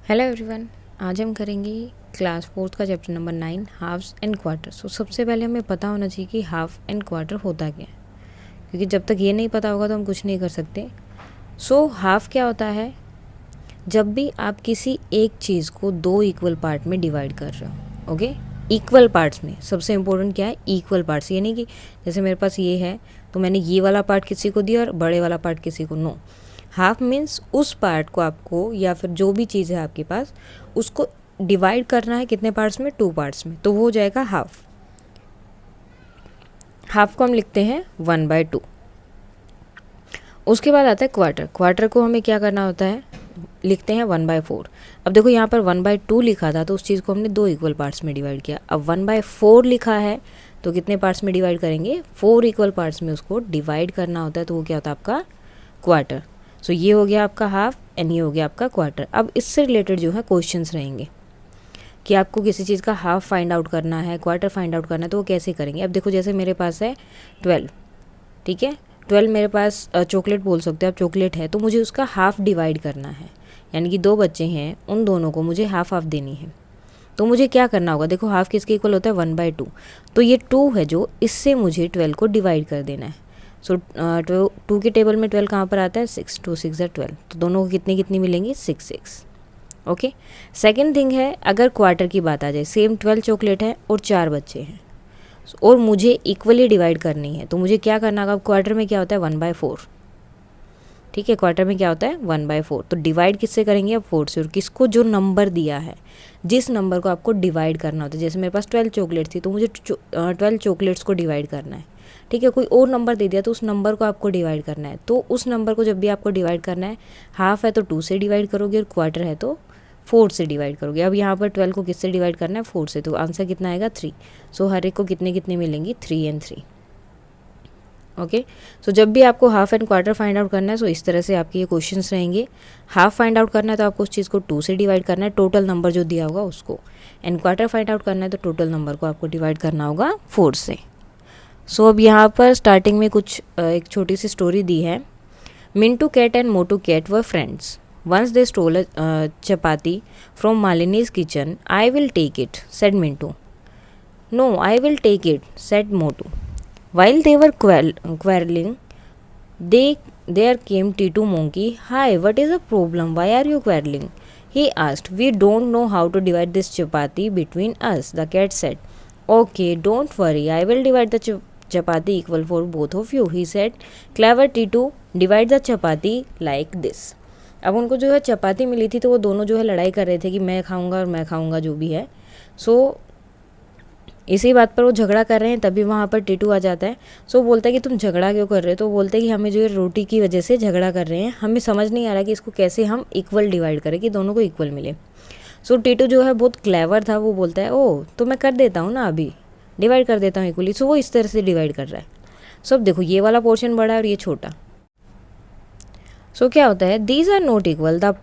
Hello everyone. आज हम करेंगे क्लास फोर्थ का chapter number 9 halves and quarter. सबसे पहले हमें पता होना चाहिए कि हाफ एंड क्वार्टर होता क्या है, क्योंकि जब तक ये नहीं पता होगा तो हम कुछ नहीं कर सकते। हाफ क्या होता है? जब भी आप किसी एक चीज़ को दो इक्वल पार्ट में डिवाइड कर रहे हो। ओके, इक्वल पार्ट्स में सबसे इम्पोर्टेंट क्या है? Equal parts. ये नहीं कि जैसे मेरे पास ये है तो मैंने ये वाला पार्ट किसी को दिया और बड़े वाला पार्ट किसी को। नो, हाफ मीन्स उस पार्ट को आपको या फिर जो भी चीज़ है आपके पास उसको डिवाइड करना है कितने पार्ट्स में? 2 पार्ट्स में, तो वो हो जाएगा हाफ। हाफ को हम लिखते हैं 1/2। उसके बाद आता है क्वार्टर। क्वार्टर को हमें क्या करना होता है? लिखते हैं 1/4। अब देखो यहाँ पर 1/2 लिखा था तो उस चीज़ को हमने दो इक्वल पार्ट्स में डिवाइड किया। अब 1/4 लिखा है तो कितने पार्ट्स में डिवाइड करेंगे? 4 इक्वल पार्ट्स में उसको डिवाइड करना होता है, तो वो क्या होता है? आपका क्वार्टर। ये हो गया आपका हाफ एंड ये हो गया आपका क्वार्टर। अब इससे रिलेटेड जो है क्वेश्चंस रहेंगे कि आपको किसी चीज़ का हाफ फाइंड आउट करना है, क्वार्टर फाइंड आउट करना है, तो वो कैसे करेंगे? अब देखो जैसे मेरे पास है 12, ठीक है, 12 मेरे पास चॉकलेट बोल सकते हो आप, चॉकलेट है तो मुझे उसका हाफ डिवाइड करना है, यानी कि 2 बच्चे हैं उन दोनों को मुझे हाफ हाफ देनी है। तो मुझे क्या करना होगा? देखो हाफ किसके इक्वल होता है? 1/2। तो ये 2 है जो इससे मुझे 12 को डिवाइड कर देना है। 2 के टेबल में 12 कहाँ पर आता है? 6, 2 6 12, तो दोनों को कितनी कितनी मिलेंगी? 6। ओके, सेकेंड थिंग है, अगर क्वार्टर की बात आ जाए, सेम 12 चॉकलेट है और 4 बच्चे हैं और मुझे इक्वली डिवाइड करनी है, तो मुझे क्या करना होगा? क्वार्टर में क्या होता है? 1/4। ठीक है, क्वार्टर में क्या होता है? 1/4। तो डिवाइड किससे करेंगे? अब 4 से। और किसको? जो नंबर दिया है, जिस नंबर को आपको डिवाइड करना होता है। जैसे मेरे पास 12 चॉकलेट थी तो मुझे 12 चॉकलेट्स को डिवाइड करना है। ठीक है, कोई और नंबर दे दिया तो उस नंबर को आपको डिवाइड करना है। तो उस नंबर को जब भी आपको डिवाइड करना है, हाफ है तो 2 से डिवाइड करोगे और क्वार्टर है तो 4 से डिवाइड करोगे। अब यहाँ पर 12 को किससे डिवाइड करना है? 4 से, तो आंसर कितना आएगा? 3। हर एक को कितने कितने मिलेंगी? 3 एंड 3। ओके, जब भी आपको half and quarter find out करना है इस तरह से आपके ये क्वेश्चंस रहेंगे। हाफ फाइंड आउट करना है तो आपको उस चीज़ को 2 से डिवाइड करना है, टोटल नंबर जो दिया होगा उसको। एंड क्वार्टर फाइंड आउट करना है तो टोटल नंबर को आपको डिवाइड करना होगा 4 से। अब यहाँ पर स्टार्टिंग में कुछ एक छोटी सी स्टोरी दी है। Mintu cat and Motu cat were friends. Once they stole chapati from Malini's kitchen. I will take it, said Mintu. No, I will take it, said Motu. While they were quarreling, there came Titu Monkey. Hi, what is the problem? Why are you quarreling? He asked. We don't know how to divide this chapati between us, the cat said. Okay, don't worry. I will divide the chapati equal for both of you, he said. Clever Titu, divide the chapati like this. अब उनको जो है चपाती मिली थी तो वो दोनों जो है लड़ाई कर रहे थे कि मैं खाऊंगा और मैं खाऊंगा जो भी है। इसी बात पर वो झगड़ा कर रहे हैं, तभी वहाँ पर टीटू आ जाता है। बोलता है कि तुम झगड़ा क्यों कर रहे हो? तो बोलते हैं कि हमें जो है रोटी की वजह से झगड़ा कर रहे हैं, हमें समझ नहीं आ रहा कि इसको कैसे हम इक्वल डिवाइड करें कि दोनों को इक्वल मिले। टीटू जो है बहुत क्लेवर था, वो बोलता है ओ तो मैं कर देता हूँ ना, अभी डिवाइड कर देता हूँ इक्वली। वो इस तरह से डिवाइड कर रहा है। अब देखो ये वाला पोर्शन बड़ा है और ये छोटा। क्या होता है? These are not equal, the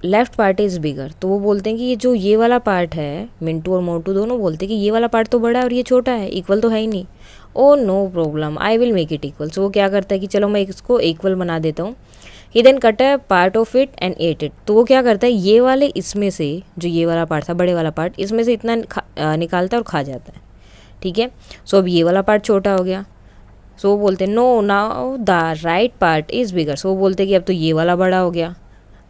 left part is bigger. तो वो बोलते हैं कि ये जो ये वाला पार्ट है, मिंटू और मोटू दोनों बोलते हैं कि ये वाला पार्ट तो बड़ा है और ये छोटा है, इक्वल तो है ही नहीं। Oh no problem, I will make it equal. वो क्या करता है कि चलो मैं इसको इक्वल बना देता हूँ। He then cut a part of it and ate it. तो वो क्या करता है? ये वाले इसमें से, जो ये वाला पार्ट था बड़े वाला पार्ट, इसमें से इतना निकालता है और खा जाता है। ठीक है, अब ये वाला पार्ट छोटा हो गया। वो बोलते हैं no, now the right part is bigger. वो बोलते हैं कि अब तो ये वाला बड़ा हो गया।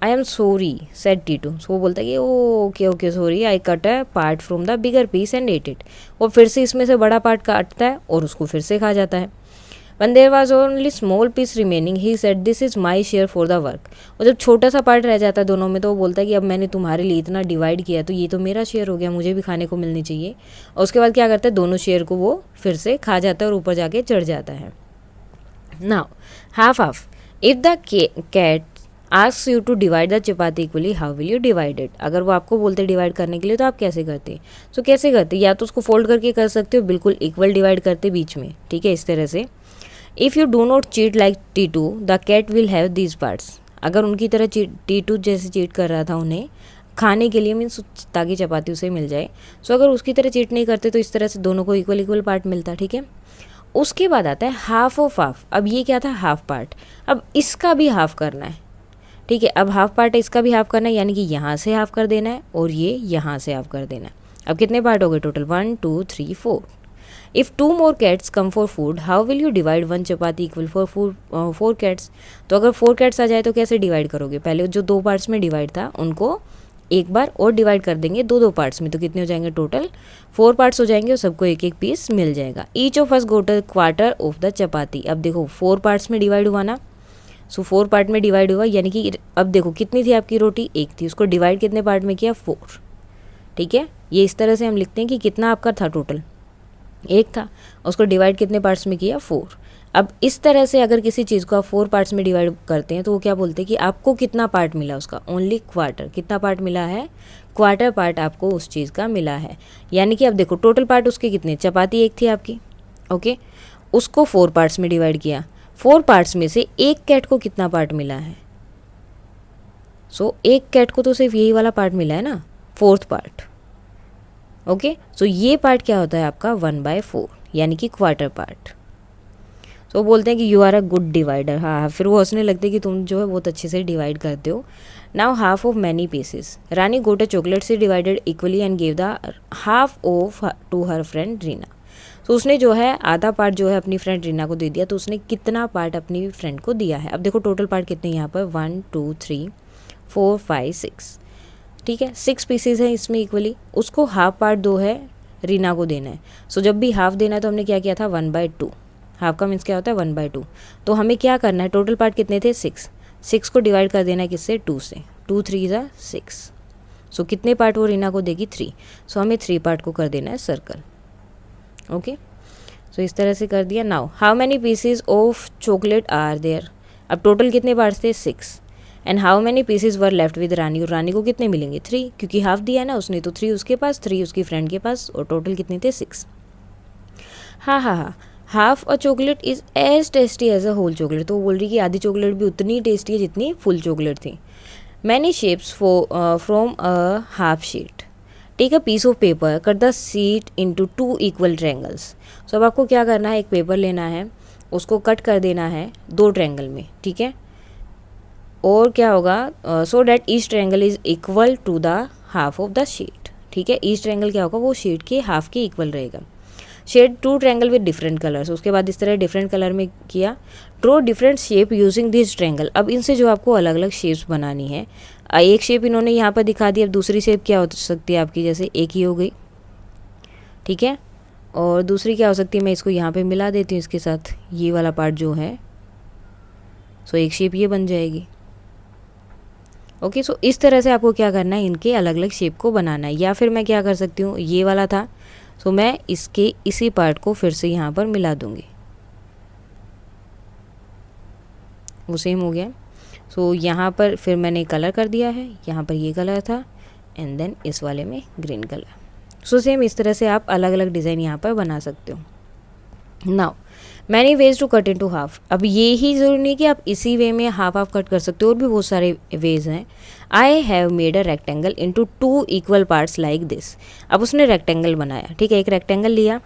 I am sorry, said Titu. वो बोलता है कि okay okay sorry, I cut a part from the bigger piece and ate it. वो फिर से इसमें से बड़ा पार्ट काटता है और उसको फिर से खा जाता है। When there was only small piece remaining, he said this is my share for the work. और जब छोटा सा पार्ट रह जाता है दोनों में तो वो बोलता है कि अब मैंने तुम्हारे लिए इतना डिवाइड किया तो ये तो मेरा शेयर हो गया, मुझे भी खाने को मिलनी चाहिए। और उसके बाद क्या करता है? दोनों शेयर को वो फिर से खा जाता है और ऊपर जाके चढ़ जाता है। Now half half, if the cat asks you to divide the chapati equally, how will you divide it? अगर वो आपको बोलते डिवाइड करने के लिए तो आप कैसे करते? कैसे करते? या तो उसको फोल्ड करके कर सकते हो, बिल्कुल इक्वल डिवाइड करते बीच में। ठीक है, इस तरह से। If you do not cheat like Titu, the cat will have these parts. अगर उनकी तरह टीटू जैसे चीट कर रहा था उन्हें खाने के लिए, मीन्स ताकि चपाती उसे मिल जाए। अगर उसकी तरह चीट नहीं करते तो इस तरह से दोनों को इक्वल इक्वल पार्ट मिलता। ठीक है, उसके बाद आता है हाफ ऑफ हाफ। अब ये क्या था? Half part. अब इसका भी हाफ करना है। ठीक है, अब हाफ पार्ट है, इसका भी हाफ करना है, यानी कि यहाँ से हाफ कर देना है और ये यहाँ से हाफ कर देना है। अब कितने पार्ट हो गए total, 1 2 3 4। If 2 more cats come for food, how will you divide 1 chapati equal for 4 cats? तो अगर 4 cats आ जाए तो कैसे डिवाइड करोगे, पहले जो 2 पार्ट्स में डिवाइड था उनको एक बार और डिवाइड कर देंगे 2 पार्ट्स में, तो कितने हो जाएंगे टोटल 4 पार्ट्स हो जाएंगे और सबको एक एक पीस मिल जाएगा। Each of us got a quarter of the chapati. अब देखो 4 पार्ट्स में डिवाइड हुआ ना, सो 4 पार्ट में डिवाइड हुआ, यानी कि अब देखो कितनी थी आपकी रोटी, एक थी, उसको डिवाइड कितने पार्ट में किया, 4। ठीक है, ये इस तरह से हम लिखते हैं कि कितना आपका था टोटल, एक था, उसको डिवाइड कितने पार्ट्स में किया, 4। अब इस तरह से अगर किसी चीज़ को आप 4 पार्ट्स में डिवाइड करते हैं तो वो क्या बोलते हैं कि आपको कितना पार्ट मिला उसका, ओनली क्वार्टर। कितना पार्ट मिला है, क्वार्टर पार्ट आपको उस चीज़ का मिला है। यानी कि अब देखो टोटल पार्ट उसके कितने, चपाती एक थी आपकी, ओके, उसको 4 पार्ट्स में डिवाइड किया, 4 पार्ट्स में से एक कैट को कितना पार्ट मिला है, सो एक कैट को तो सिर्फ यही वाला पार्ट मिला है ना, 4th पार्ट। ओके, सो ये पार्ट क्या होता है आपका 1/4, यानी कि क्वार्टर पार्ट। तो बोलते हैं कि you are a good divider. हाँ, फिर वो हंसने लगते हैं कि तुम जो है बहुत अच्छे से डिवाइड करते हो। Now half of many pieces, Rani got a chocolate से divided equally and give the half of to her friend Reena. तो उसने जो है आधा पार्ट जो है अपनी फ्रेंड रीना को दे दिया, तो उसने कितना पार्ट अपनी फ्रेंड को दिया है। अब देखो टोटल पार्ट कितने यहाँ पर 1 2 3 4 5 6, ठीक है, 6 पीसेज हैं इसमें इक्वली, उसको हाफ पार्ट दो है रीना को देना है। सो जब भी हाफ देना है तो हमने क्या किया था 1/2, हाफ का मीन्स क्या होता है 1/2। तो हमें क्या करना है, टोटल पार्ट कितने थे 6 को डिवाइड कर देना है किससे, 2 से, 2 3 ज़ा 6। सो कितने पार्ट वो रीना को देगी 3, सो हमें 3 पार्ट को कर देना है सर्कल। ओके, सो इस तरह से कर दिया। Now how many pieces of chocolate are there, अब टोटल कितने पार्ट्स थे 6, and how many pieces were left with Rani, और रानी को कितने मिलेंगे 3, क्योंकि हाफ दिया है ना उसने, तो 3 उसके पास, 3 उसकी फ्रेंड के पास, और टोटल कितने थे 6। हाँ हाँ हाँ, half a chocolate is as tasty as a whole chocolate, तो वो बोल रही कि आधी चॉकलेट भी उतनी टेस्टी है जितनी फुल चॉकलेट थी। Many shapes from a half sheet, take a piece of paper, cut the sheet into 2 equal triangles. So अब आपको क्या करना है, एक पेपर लेना है, उसको कट कर देना है 2 ट्रैंगल में, ठीक है, और क्या होगा, so that each triangle is equal to the half of the sheet. ठीक है, ईच ट्रायंगल क्या होगा, वो शीट के हाफ के इक्वल रहेगा। Shade 2 triangle with different colours, उसके बाद इस तरह डिफरेंट कलर में किया। Draw different shape using this triangle, अब इनसे जो आपको अलग अलग शेप्स बनानी है। एक शेप इन्होंने यहाँ पर दिखा दी, अब दूसरी शेप क्या हो सकती है आपकी, जैसे एक ही हो गई, ठीक है, और दूसरी क्या हो सकती है, मैं इसको यहाँ पे मिला देती हूँ इसके साथ, ये वाला पार्ट जो है, सो एक शेप ये बन जाएगी। ओके, सो इस तरह से आपको क्या करना है, इनके अलग अलग शेप को बनाना है। या फिर मैं क्या कर सकती हूँ, ये वाला था, सो मैं इसके इसी पार्ट को फिर से यहाँ पर मिला दूँगी, वो सेम हो गया। सो यहाँ पर फिर मैंने कलर कर दिया है, यहाँ पर ये कलर था एंड देन इस वाले में ग्रीन कलर। सो सेम इस तरह से आप अलग अलग डिज़ाइन यहाँ पर बना सकते हो। Now many ways to cut into half, अब ये ही ज़रूरी नहीं कि आप इसी वे में हाफ हाफ कट कर सकते हो, और भी बहुत सारे वेज हैं। I have made a rectangle into 2 equal parts like this, अब उसने रेक्टेंगल बनाया, ठीक है, एक रेक्टेंगल लिया,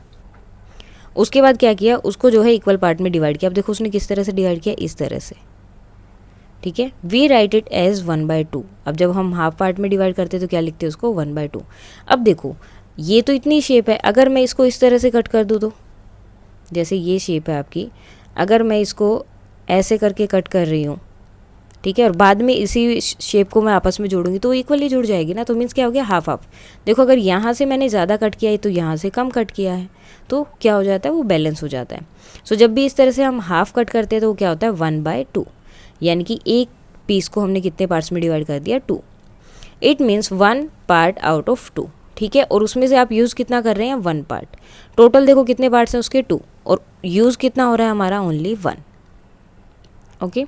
उसके बाद क्या किया, उसको जो है इक्वल पार्ट में डिवाइड किया। अब देखो उसने किस तरह से डिवाइड किया, इस तरह से, ठीक है। वी राइट इट एज 1/2, अब जब हम हाफ पार्ट में डिवाइड करते हैं तो क्या लिखते हैं उसको 1/2। अब देखो ये तो इतनी शेप है, अगर मैं इसको इस तरह से कट कर दूँ तो, जैसे ये शेप है आपकी, अगर मैं इसको ऐसे करके कट कर रही हूँ, ठीक है, और बाद में इसी शेप को मैं आपस में जोड़ूंगी तो इक्वली जुड़ जाएगी ना, तो मीन्स क्या हो गया, हाफ हाफ। देखो अगर यहाँ से मैंने ज़्यादा कट किया है तो यहाँ से कम कट किया है, तो क्या हो जाता है, वो बैलेंस हो जाता है। सो जब भी इस तरह से हम हाफ कट करते हैं तो वो क्या होता है 1/2, यानी कि एक पीस को हमने कितने पार्ट्स में डिवाइड कर दिया, 2। It means 1 part out of 2, ठीक है, और उसमें से आप यूज़ कितना कर रहे हैं, 1 पार्ट। टोटल देखो कितने पार्ट्स हैं उसके 2, और यूज़ कितना हो रहा है हमारा, only 1। Okay,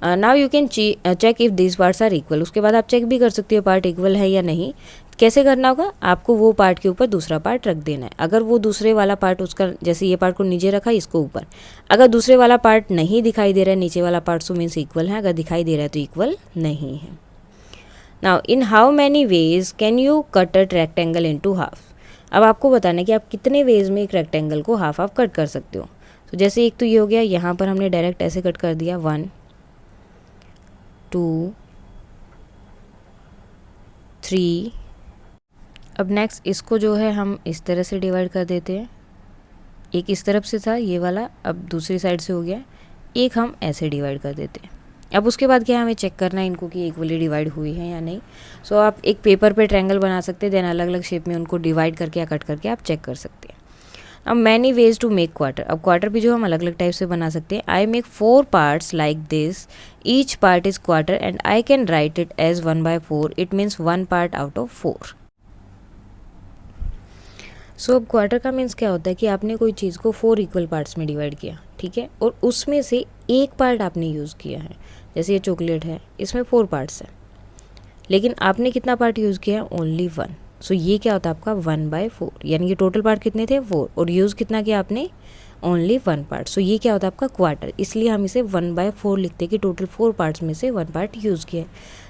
now you can check if this parts are equal, उसके बाद आप चेक भी कर सकते हो पार्ट इक्वल है या नहीं। कैसे करना होगा, आपको वो पार्ट के ऊपर दूसरा पार्ट रख देना है। अगर वो दूसरे वाला पार्ट उसका, जैसे ये पार्ट को नीचे रखा, इसको ऊपर, अगर दूसरे वाला पार्ट नहीं दिखाई दे रहा है नीचे वाला पार्ट, सो मीन्स इक्वल है, अगर दिखाई दे रहा है तो इक्वल नहीं है। Now in how many ways can you cut a rectangle into half, अब आपको बताना है कि आप कितने वेज में एक रेक्टेंगल को हाफ हाफ कट कर सकते हो। तो जैसे एक तो ये हो गया, यहाँ पर हमने डायरेक्ट ऐसे कट कर दिया, 1 2, 3। अब नेक्स्ट इसको जो है हम इस तरह से डिवाइड कर देते हैं, एक इस तरफ से था ये वाला, अब दूसरी साइड से हो गया, एक हम ऐसे डिवाइड कर देते हैं। अब उसके बाद क्या हमें चेक करना है इनको कि इक्वली डिवाइड हुई है या नहीं। सो आप एक पेपर पे ट्रायंगल बना सकते हैं, देन अलग अलग शेप में उनको डिवाइड करके या कट करके आप चेक कर सकते हैं। अब many ways to make quarter, अब क्वार्टर भी जो हम अलग अलग टाइप से बना सकते हैं। I make 4 parts like this, each part is quarter and I can write it as 1/4, it means 1 part out of 4। So अब क्वार्टर का मीन्स क्या होता है कि आपने कोई चीज़ को 4 इक्वल पार्ट्स में डिवाइड किया, ठीक है, और उसमें से एक पार्ट आपने यूज़ किया है। जैसे ये चॉकलेट है, इसमें 4 पार्ट्स हैं, लेकिन आपने कितना पार्ट यूज़ किया है? ओनली 1। सो ये क्या होता है आपका 1/4, यानी कि टोटल पार्ट कितने थे? 4, और यूज़ कितना किया आपने? Only 1 part. सो ये क्या होता है आपका क्वार्टर, इसलिए हम इसे 1/4 लिखते हैं कि टोटल 4 पार्ट्स में से 1 पार्ट यूज़ किया है।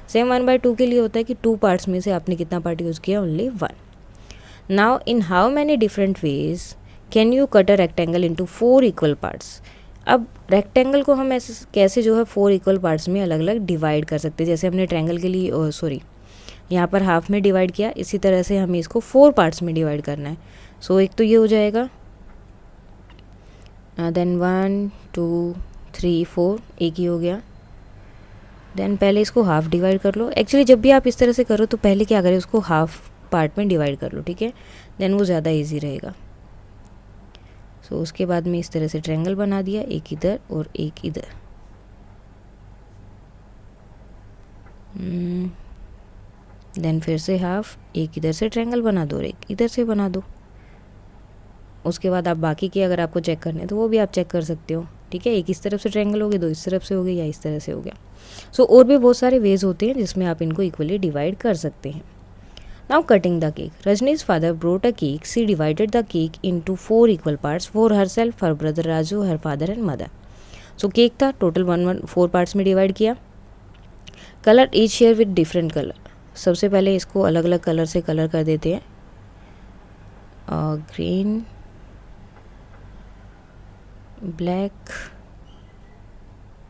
सेम 1/2 के लिए होता है कि 2 पार्ट्स में से आपने कितना पार्ट यूज़ किया? Only 1। Now in how many different ways can you cut a rectangle into 4 equal parts. अब रेक्टेंगल को हम ऐसे कैसे जो है 4 इक्वल पार्ट्स में अलग अलग डिवाइड कर सकते हैं। जैसे हमने ट्रायंगल के लिए यहाँ पर हाफ में डिवाइड किया, इसी तरह से हमें इसको 4 पार्ट्स में डिवाइड करना है। सो एक तो ये हो जाएगा, देन 1 2 3 4, एक ही हो गया। देन पहले इसको हाफ डिवाइड कर लो। एक्चुअली जब भी आप इस तरह से करो तो पहले क्या करें, उसको हाफ पार्ट में डिवाइड कर लो, ठीक है, देन वो ज़्यादा इजी रहेगा। सो उसके बाद में इस तरह से ट्रायंगल बना दिया, एक इधर और एक इधर। देन फिर से हाफ, एक इधर से ट्रायंगल बना दो और एक इधर से बना दो। उसके बाद आप बाकी के अगर आपको चेक करने हैं तो वो भी आप चेक कर सकते हो, ठीक है। एक इस तरफ से ट्रायंगल हो गए, 2 इस तरफ से हो गए, या इस तरह से हो गया। सो और भी बहुत सारे वेज होते हैं जिसमें आप इनको इक्वली डिवाइड कर सकते हैं। Now cutting the cake. Rajni's father brought a cake. She divided the cake into 4 equal parts for herself, her brother Raju, her father and mother. So cake था, टोटल 4 पार्ट्स में divide किया। Colour each share with different colour. सबसे पहले इसको अलग अलग colour से colour कर देते हैं, green, black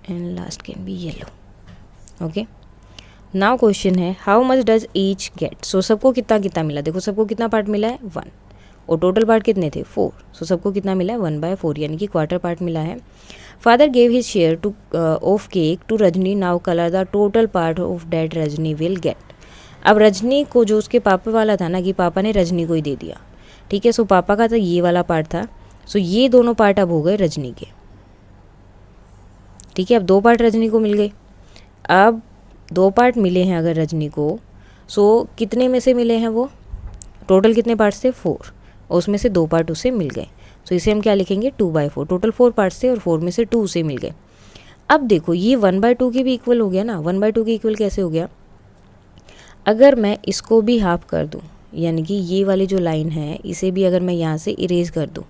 and last can be yellow. Okay, now question है how much does each get. So सबको कितना कितना मिला, देखो सबको कितना पार्ट मिला है? 1, और टोटल पार्ट कितने थे? 4। सो सबको कितना मिला है? 1/4, यानी कि क्वार्टर पार्ट मिला है। Father gave his share two of cake to Rajni, now colour the total part of that Rajni will get. अब रजनी को जो उसके पापा वाला था ना, कि पापा ने रजनी को ही दे दिया, ठीक है। सो पापा का तो ये वाला पार्ट था, सो ये दोनों पार्ट अब हो गए रजनी के, ठीक है। अब 2 पार्ट रजनी को मिल गए। अब 2 पार्ट मिले हैं अगर रजनी को, सो कितने में से मिले हैं वो? टोटल कितने पार्ट्स थे? 4, और उसमें से 2 पार्ट उसे मिल गए। सो इसे हम क्या लिखेंगे? 2/4। टोटल 4 पार्ट्स थे और 4 में से 2 उसे मिल गए। अब देखो ये 1/2 के भी इक्वल हो गया ना। 1/2 के इक्वल कैसे हो गया? अगर मैं इसको भी हाफ कर दूँ, यानी कि ये वाली जो लाइन है इसे भी अगर मैं यहाँ से इरेज कर दूँ,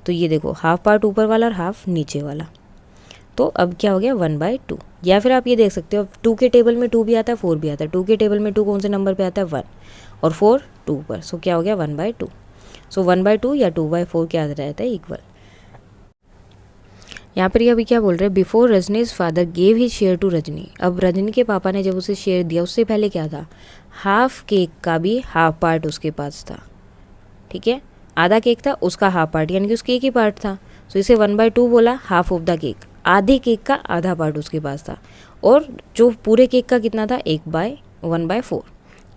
तो ये देखो हाफ पार्ट ऊपर वाला और हाफ नीचे वाला, तो अब क्या हो गया? 1/2। या फिर आप ये देख सकते हो, 2 के टेबल में 2 भी आता है, 4 भी आता है। 2 के टेबल में 2 कौन से नंबर पे आता है? 1, और 4 2 पर। सो क्या हो गया? 1/2। सो 1/2 या 2/4 क्या रहता है? इक्वल। यहाँ पर अभी क्या बोल रहे हैं? Before Rajni's father gave his share to Rajni. अब रजनी के पापा ने जब उसे शेयर दिया, उससे पहले क्या था? हाफ केक का भी हाफ पार्ट उसके पास था, ठीक है। आधा केक था, उसका हाफ पार्ट, यानी कि उसके एक ही पार्ट था। सो इसे 1/2 बोला, हाफ ऑफ द केक, आधे केक का आधा पार्ट उसके पास था। और जो पूरे केक का कितना था? 1/4,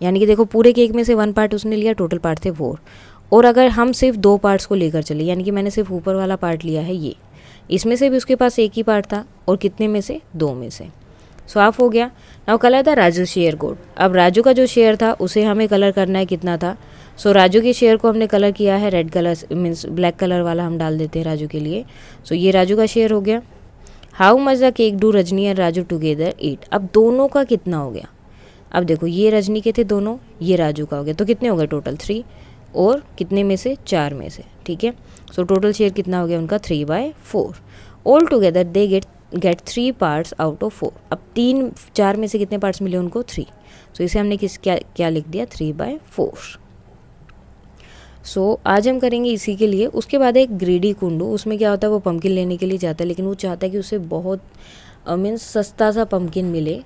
यानी कि देखो पूरे केक में से 1 पार्ट उसने लिया, टोटल पार्ट थे 4। और अगर हम सिर्फ 2 पार्ट्स को लेकर चले, यानी कि मैंने सिर्फ ऊपर वाला पार्ट लिया है ये, इसमें से भी उसके पास एक ही पार्ट था, और कितने में से? 2 में से। सो हाफ हो गया। नाउ कलर था राजू शेयर कोड। अब राजू का जो शेयर था उसे हमें कलर करना है, कितना था? सो राजू के शेयर को हमने कलर किया है red colour, means black colour वाला हम डाल देते हैं राजू के लिए। सो ये राजू का शेयर हो गया। How much the cake do Rajni and Raju together eat. अब दोनों का कितना हो गया? अब देखो ये रजनी के थे दोनों, ये राजू का हो गया, तो कितने हो गए टोटल? 3, और कितने में से? 4 में से, ठीक है। सो टोटल शेयर कितना हो गया उनका? 3/4। All together they get 3 parts out of 4। अब 4 में से कितने पार्ट्स मिले उनको? 3। सो इसे हमने क्या लिख दिया? 3/4। सो आज हम करेंगे इसी के लिए। उसके बाद एक ग्रीडी कुंडू, उसमें क्या होता है? वो पम्पकिन लेने के लिए जाता है, लेकिन वो चाहता है कि उसे बहुत मीन्स सस्ता सा पम्पकिन मिले,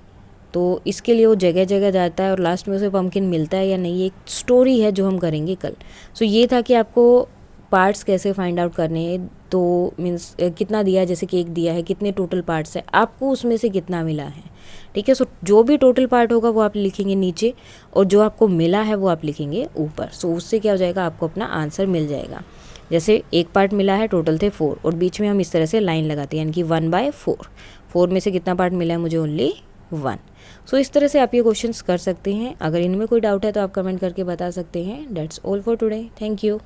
तो इसके लिए वो जगह जगह जाता है और लास्ट में उसे पम्पकिन मिलता है या नहीं, ये एक स्टोरी है जो हम करेंगे कल। सो ये था कि आपको पार्ट्स कैसे फाइंड आउट करने हैं, तो मीन्स कितना दिया है, जैसे कि एक दिया है, कितने टोटल पार्ट्स है, आपको उसमें से कितना मिला है, ठीक है। सो जो भी टोटल पार्ट होगा वो आप लिखेंगे नीचे और जो आपको मिला है वो आप लिखेंगे ऊपर। सो उससे क्या हो जाएगा, आपको अपना आंसर मिल जाएगा। जैसे एक पार्ट मिला है, टोटल थे 4 और बीच में हम इस तरह से लाइन लगाते हैं, यानी कि 1/4। 4 में से कितना पार्ट मिला है मुझे, ओनली 1। सो इस तरह से आप ये क्वेश्चंस कर सकते हैं। अगर इनमें कोई डाउट है तो आप कमेंट करके बता सकते हैं। That's all for today, thank you.